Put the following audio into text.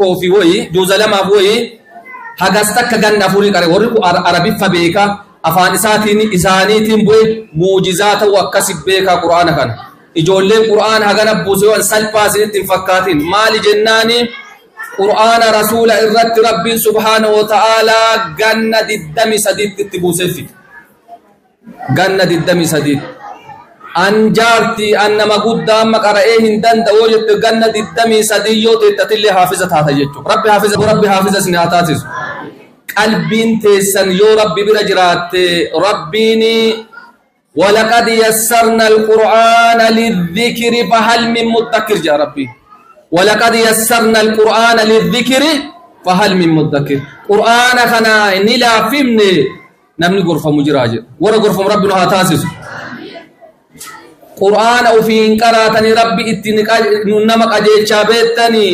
tokkoo fi wayi juuza lamaaf wayi hagastaka ganna furii qare warri ku arabi fabeeka afaan isaaniitiin bu'e muujizaata wakkasi beeka qur'aana kana ijoolleen qur'aan hagana buuseewwan salphaasinitti fakkaatin maali jennaani qur'aana rasuula irratti rabbiin subhaanahu wa ta'aalaa ganna 23 itti buuseefi ganna 23 anjaarti annama guddaa amma qara'ee hin danda'u jette ganna 23 yoo teettatillee haafiza taata jechuudha rabbi haafiza sin haa taasisu qalbiin teessan yoo rabbi bira jiraatte rabbiini ولقد يسرنا القرآن للذكر فهل من مدكر يا ربي ولقد يسرنا القرآن للذكر فهل من مدكر قرآن خنا نلا فهمني نمني غرفة مجراج ورا غرفة ربنا هاتاسس قرآن وفي قراتني ربي اتنك نمك أجيتشابتني